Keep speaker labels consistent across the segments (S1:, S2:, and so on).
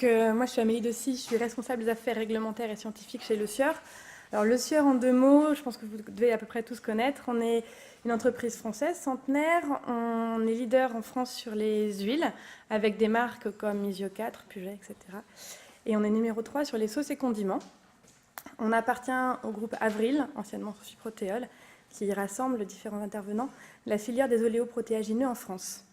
S1: Moi, je suis Amélie Dessy, je suis responsable des affaires réglementaires et scientifiques chez Le Sieur. Alors, Le Sieur, en 2 mots, je pense que vous devez à peu près tous connaître. On est une entreprise française, centenaire. On est leader en France sur les huiles, avec des marques comme Isio 4, Puget, etc. Et on est numéro 3 sur les sauces et condiments. On appartient au groupe Avril, anciennement Sophie Protéol, qui rassemble différents intervenants, la filière des oléoprotéagineux en France.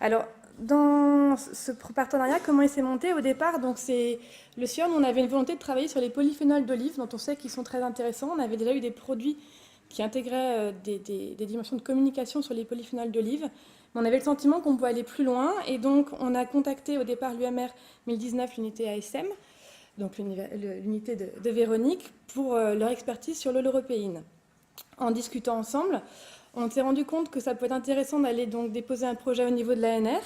S1: Alors, dans ce partenariat, comment il s'est monté au départ? Donc, c'est Le Sieur, on avait une volonté de travailler sur les polyphénols d'olive, dont on sait qu'ils sont très intéressants. On avait déjà eu des produits qui intégraient des dimensions de communication sur les polyphénols d'olive. Mais on avait le sentiment qu'on pouvait aller plus loin. Et donc, on a contacté au départ l'UMR 1019, l'unité ASM, donc l'unité de Véronique, pour leur expertise sur l'oleuropéine. En discutant ensemble, on s'est rendu compte que ça peut être intéressant d'aller donc déposer un projet au niveau de l'ANR,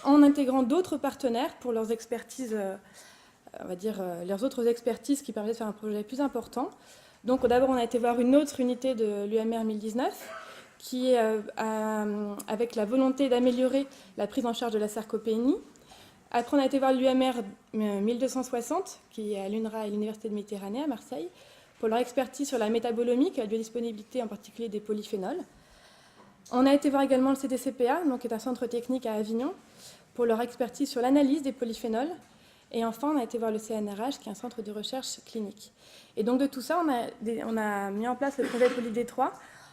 S1: en intégrant d'autres partenaires pour leurs expertises, on va dire leurs autres expertises qui permettent de faire un projet plus important. Donc d'abord on a été voir une autre unité de l'UMR 1019 qui est avec la volonté d'améliorer la prise en charge de la sarcopénie. Après on a été voir l'UMR 1260 qui est à l'UNRWA et l'Université de Méditerranée à Marseille pour leur expertise sur la métabolomique, la biodisponibilité en particulier des polyphénols. On a été voir également le CTCPA, donc, qui est un centre technique à Avignon, pour leur expertise sur l'analyse des polyphénols. Et enfin, on a été voir le CNRH, qui est un centre de recherche clinique. Et donc de tout ça, on a mis en place le projet PolyD3.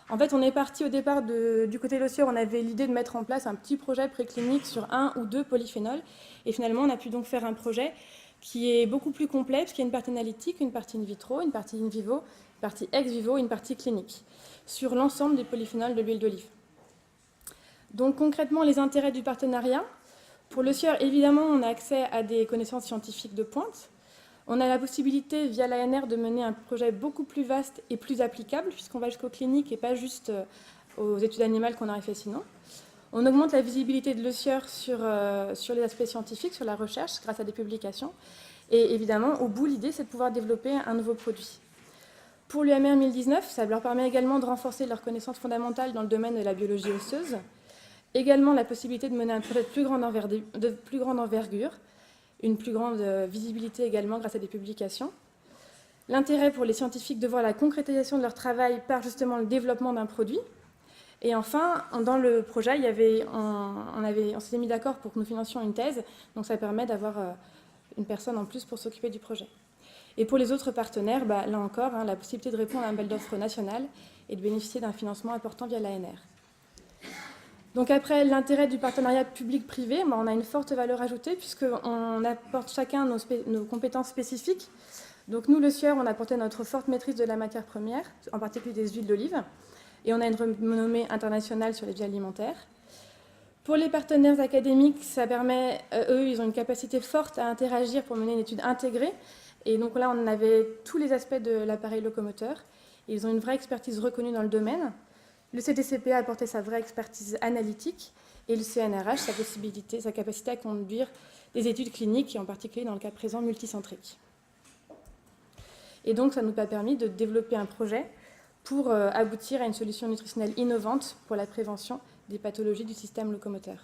S1: En fait, on est parti au départ du côté de Le Sieur, on avait l'idée de mettre en place un petit projet préclinique sur 1 ou 2 polyphénols. Et finalement, on a pu donc faire un projet qui est beaucoup plus complet, puisqu'il y a une partie analytique, une partie in vitro, une partie in vivo, une partie ex vivo et une partie clinique, sur l'ensemble des polyphénols de l'huile d'olive. Donc concrètement, les intérêts du partenariat. Pour Le Sieur, évidemment, on a accès à des connaissances scientifiques de pointe. On a la possibilité, via l'ANR, de mener un projet beaucoup plus vaste et plus applicable, puisqu'on va jusqu'aux cliniques et pas juste aux études animales qu'on aurait fait sinon. On augmente la visibilité de Le Sieur sur les aspects scientifiques, sur la recherche, grâce à des publications. Et évidemment, au bout, l'idée, c'est de pouvoir développer un nouveau produit. Pour l'UMR 1019, ça leur permet également de renforcer leurs connaissances fondamentales dans le domaine de la biologie osseuse. Également la possibilité de mener un projet de plus grande envergure, une plus grande visibilité également grâce à des publications. L'intérêt pour les scientifiques de voir la concrétisation de leur travail par justement le développement d'un produit. Et enfin, dans le projet, on s'était mis d'accord pour que nous financions une thèse, donc ça permet d'avoir une personne en plus pour s'occuper du projet. Et pour les autres partenaires, là encore, la possibilité de répondre à un appel d'offres national et de bénéficier d'un financement important via l'ANR. Donc après, l'intérêt du partenariat public-privé, on a une forte valeur ajoutée puisqu'on apporte chacun nos compétences spécifiques. Donc nous, Le Sieur, on a apporté notre forte maîtrise de la matière première, en particulier des huiles d'olive, et on a une renommée internationale sur les biens alimentaires. Pour les partenaires académiques, ça permet, eux, ils ont une capacité forte à interagir pour mener une étude intégrée. Et donc là, on avait tous les aspects de l'appareil locomoteur. Ils ont une vraie expertise reconnue dans le domaine. Le CTCPA a apporté sa vraie expertise analytique et le CNRH sa capacité à conduire des études cliniques et en particulier dans le cas présent multicentriques. Et donc ça nous a permis de développer un projet pour aboutir à une solution nutritionnelle innovante pour la prévention des pathologies du système locomoteur.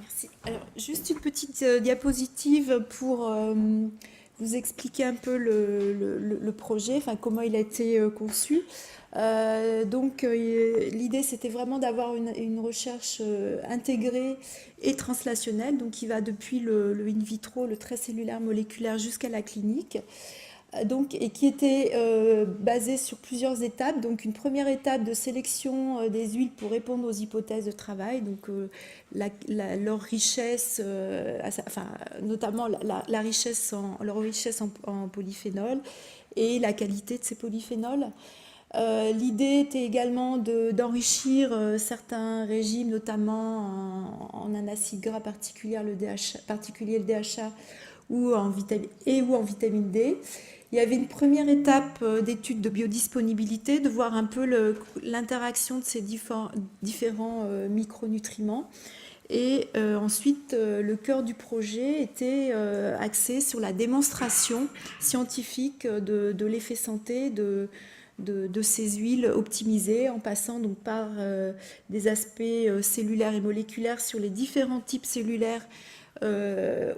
S2: Merci. Alors juste une petite diapositive pour vous expliquer un peu le projet, enfin comment il a été conçu. L'idée c'était vraiment d'avoir une recherche intégrée et translationnelle, donc qui va depuis le in vitro, le trait cellulaire moléculaire jusqu'à la clinique. Et qui était basée sur plusieurs étapes. Donc une première étape de sélection des huiles pour répondre aux hypothèses de travail, donc leur richesse, notamment leur richesse en polyphénol et la qualité de ces polyphénols. L'idée était également d'enrichir certains régimes, notamment en un acide gras particulier, le DHA, ou en vitamine D. Il y avait une première étape d'étude de biodisponibilité, de voir un peu l'interaction de ces différents micronutriments. Et ensuite, le cœur du projet était axé sur la démonstration scientifique de l'effet santé de ces huiles optimisées en passant donc par des aspects cellulaires et moléculaires sur les différents types cellulaires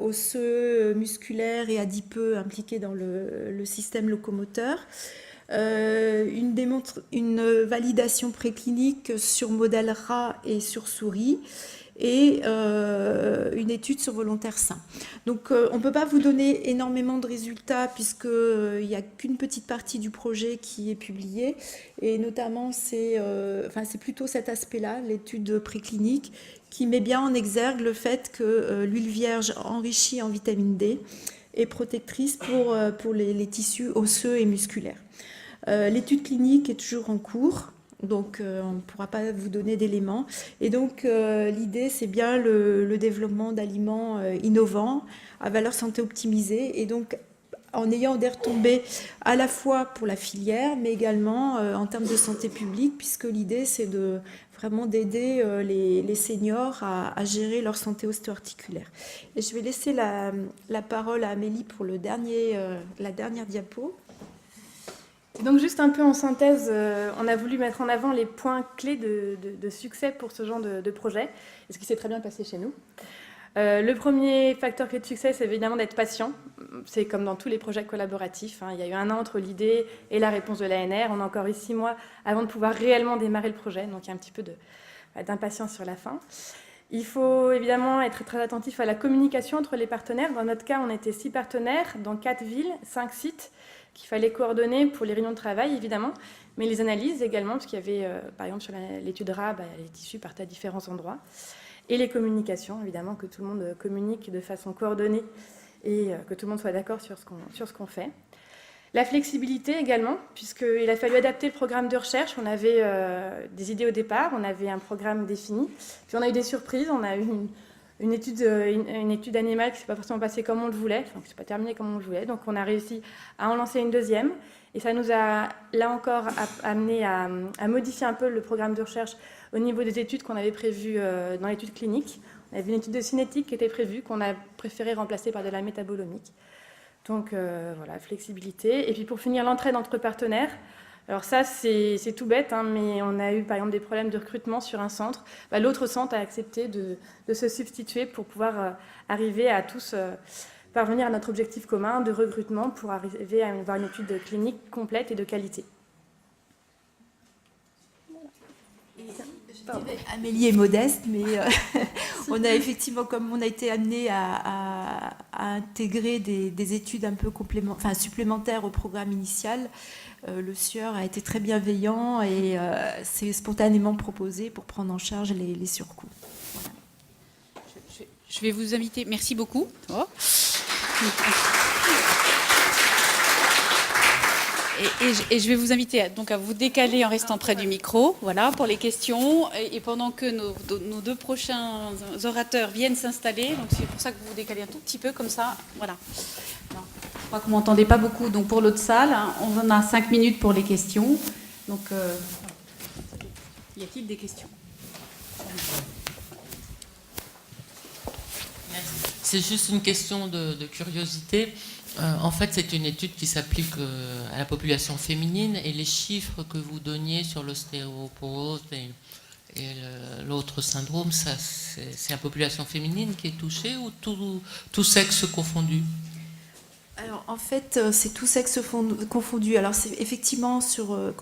S2: osseux, musculaires et adipeux impliqués dans le système locomoteur. Une validation préclinique sur modèle rat et sur souris et une étude sur volontaires sains. Donc on ne peut pas vous donner énormément de résultats puisqu'il n'y a qu'une petite partie du projet qui est publiée et notamment c'est plutôt cet aspect-là, l'étude préclinique, qui met bien en exergue le fait que l'huile vierge enrichie en vitamine D est protectrice pour les tissus osseux et musculaires. L'étude clinique est toujours en cours, donc on ne pourra pas vous donner d'éléments. Et donc l'idée, c'est bien le développement d'aliments innovants, à valeur santé optimisée, et donc en ayant des retombées à la fois pour la filière, mais également en termes de santé publique, puisque l'idée, c'est vraiment d'aider les seniors à gérer leur santé ostéo-articulaire. Et je vais laisser la parole à Amélie pour la dernière diapo.
S1: Et donc juste un peu en synthèse, on a voulu mettre en avant les points clés de succès pour ce genre de projet, et ce qui s'est très bien passé chez nous. Le premier facteur clé de succès, c'est évidemment d'être patient. C'est comme dans tous les projets collaboratifs, hein. Il y a eu 1 an entre l'idée et la réponse de l'ANR. On a encore eu 6 mois avant de pouvoir réellement démarrer le projet, donc il y a un petit peu d'impatience sur la fin. Il faut évidemment être très attentif à la communication entre les partenaires. Dans notre cas, on était 6 partenaires dans 4 villes, 5 sites qu'il fallait coordonner pour les réunions de travail, évidemment, mais les analyses également, parce qu'il y avait, par exemple, sur l'étude RA, les tissus partaient à différents endroits, et les communications, évidemment, que tout le monde communique de façon coordonnée et que tout le monde soit d'accord sur ce qu'on fait. La flexibilité également, puisqu'il a fallu adapter le programme de recherche. On avait des idées au départ, on avait un programme défini, puis on a eu des surprises, on a eu une étude animale qui ne s'est pas forcément passée comme on le voulait, enfin qui ne s'est pas terminée comme on le voulait, donc on a réussi à en lancer une deuxième, et ça nous a là encore amené à modifier un peu le programme de recherche au niveau des études qu'on avait prévues dans l'étude clinique. On avait une étude de cinétique qui était prévue, qu'on a préféré remplacer par de la métabolomique. Donc voilà, flexibilité. Et puis pour finir, l'entraide entre partenaires. Alors ça, c'est tout bête, hein, mais on a eu par exemple des problèmes de recrutement sur un centre. L'autre centre a accepté de se substituer pour pouvoir arriver à tous parvenir à notre objectif commun de recrutement pour arriver à avoir une étude clinique complète et de qualité.
S2: Amélie est modeste, mais on a effectivement, comme on a été amené à intégrer des études un peu supplémentaires au programme initial, le SUEUR a été très bienveillant et s'est spontanément proposé pour prendre en charge les surcoûts. Voilà.
S3: Je vais vous inviter. Merci beaucoup. Oh. Et je vais vous inviter donc à vous décaler en restant près du micro, voilà, pour les questions. Et pendant que nos 2 prochains orateurs viennent s'installer, donc c'est pour ça que vous vous décalez un tout petit peu comme ça, voilà. Alors, je crois que vous m'entendez pas beaucoup, donc pour l'autre salle, hein, on en a 5 minutes pour les questions. Donc, y a-t-il des questions ?
S4: C'est juste une question de curiosité. En fait, c'est une étude qui s'applique à la population féminine, et les chiffres que vous donniez sur l'ostéoporose et l'autre syndrome, c'est la population féminine qui est touchée ou tout sexe confondu ?
S2: Alors en fait, c'est tout sexe confondu. Alors c'est effectivement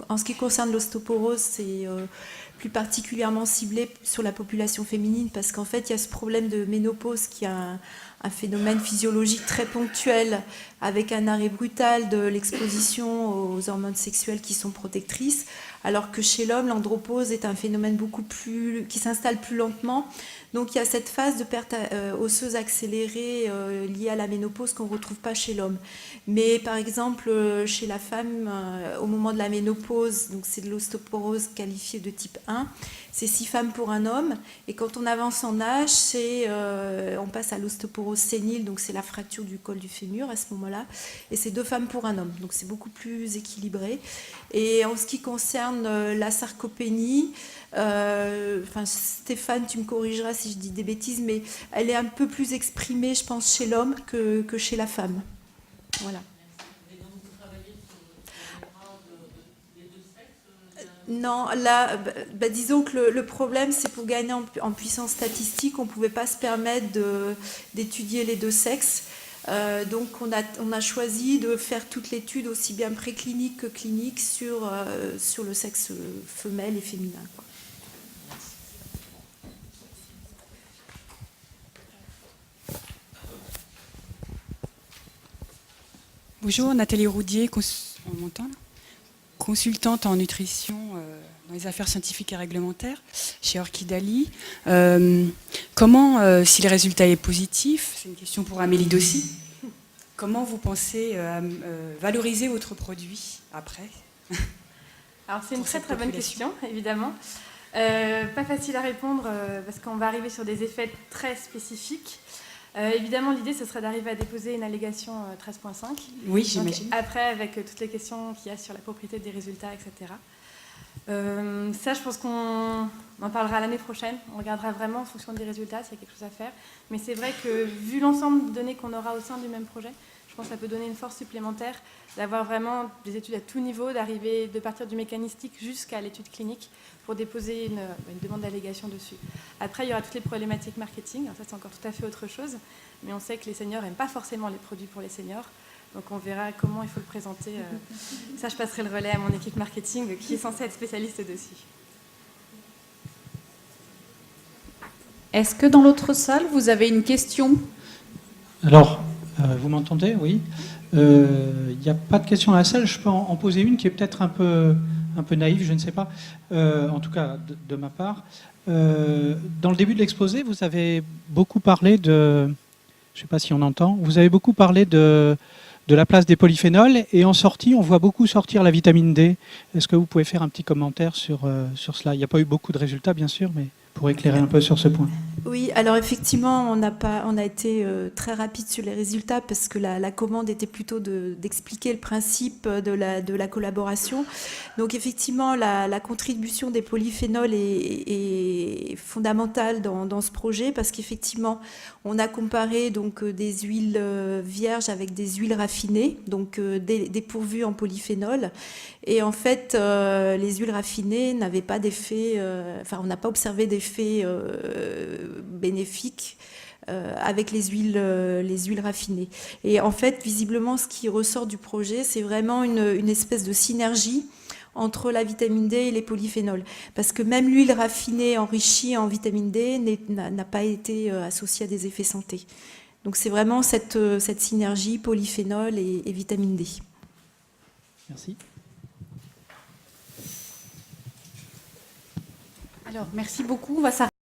S2: en ce qui concerne l'ostéoporose, c'est plus particulièrement ciblé sur la population féminine parce qu'en fait, il y a ce problème de ménopause qui est un phénomène physiologique très ponctuel avec un arrêt brutal de l'exposition aux hormones sexuelles qui sont protectrices, alors que chez l'homme, l'andropause est un phénomène qui s'installe plus lentement. Donc il y a cette phase de perte osseuse accélérée liée à la ménopause qu'on ne retrouve pas chez l'homme. Mais par exemple, chez la femme, au moment de la ménopause, donc c'est de l'ostéoporose qualifiée de type 1, c'est 6 femmes pour un homme. Et quand on avance en âge, on passe à l'ostéoporose sénile, donc c'est la fracture du col du fémur à ce moment-là. Et c'est 2 femmes pour un homme, donc c'est beaucoup plus équilibré. Et en ce qui concerne la sarcopénie, Stéphane, tu me corrigeras si je dis des bêtises, mais elle est un peu plus exprimée, je pense, chez l'homme que chez la femme. Voilà.
S4: Et donc vous travaillez sur les bras des 2
S2: Non, là, disons que le problème, c'est pour gagner en puissance statistique, on ne pouvait pas se permettre d'étudier les deux sexes. Donc on a choisi de faire toute l'étude aussi bien préclinique que clinique sur le sexe femelle et féminin, quoi.
S5: Bonjour, Nathalie Roudier, on m'entend là, consultante en nutrition dans les affaires scientifiques et réglementaires chez Orchidali. Comment, si le résultat est positif, c'est une question pour Amélie Dossi, comment vous pensez valoriser votre produit après?
S1: Alors c'est une
S5: Pour
S1: très
S5: cette
S1: très bonne
S5: population.
S1: question, évidemment. Pas facile à répondre parce qu'on va arriver sur des effets très spécifiques. Évidemment, l'idée, ce serait d'arriver à déposer une allégation 13.5.
S5: Oui,
S1: Donc,
S5: j'imagine.
S1: après, avec toutes les questions qu'il y a sur la propriété des résultats, etc. Ça, je pense qu'on en parlera l'année prochaine. On regardera vraiment en fonction des résultats s'il y a quelque chose à faire. Mais c'est vrai que, vu l'ensemble de données qu'on aura au sein du même projet, je pense que ça peut donner une force supplémentaire d'avoir vraiment des études à tout niveau, de partir du mécanistique jusqu'à l'étude clinique pour déposer une demande d'allégation dessus. Après, il y aura toutes les problématiques marketing. Alors ça, c'est encore tout à fait autre chose. Mais on sait que les seniors n'aiment pas forcément les produits pour les seniors. Donc on verra comment il faut le présenter. Ça, je passerai le relais à mon équipe marketing qui est censée être spécialiste dessus.
S3: Est-ce que dans l'autre salle, vous avez une question?
S6: Alors, vous m'entendez? Oui. Il n'y a pas de question à la salle. Je peux en poser une qui est peut-être un peu naïve, je ne sais pas. En tout cas, de ma part. Dans le début de l'exposé, vous avez beaucoup parlé de... Je ne sais pas si on entend. Vous avez beaucoup parlé de la place des polyphénols. Et en sortie, on voit beaucoup sortir la vitamine D. Est-ce que vous pouvez faire un petit commentaire sur cela? Il n'y a pas eu beaucoup de résultats, bien sûr, mais pour éclairer un peu sur ce point.
S2: Oui, alors effectivement, on a été très rapide sur les résultats parce que la commande était plutôt d'expliquer le principe de la collaboration. Donc effectivement, la contribution des polyphénols est fondamentale dans ce projet parce qu'effectivement, on a comparé donc des huiles vierges avec des huiles raffinées, donc dépourvues en polyphénol. Et en fait, les huiles raffinées n'avaient pas d'effet, on n'a pas observé d'effet bénéfique avec les huiles raffinées. Et en fait, visiblement, ce qui ressort du projet, c'est vraiment une espèce de synergie entre la vitamine D et les polyphénols. Parce que même l'huile raffinée enrichie en vitamine D n'a pas été associée à des effets santé. Donc c'est vraiment cette synergie polyphénol et vitamine D.
S6: Merci.
S3: Alors, merci beaucoup. On va s'arrêter.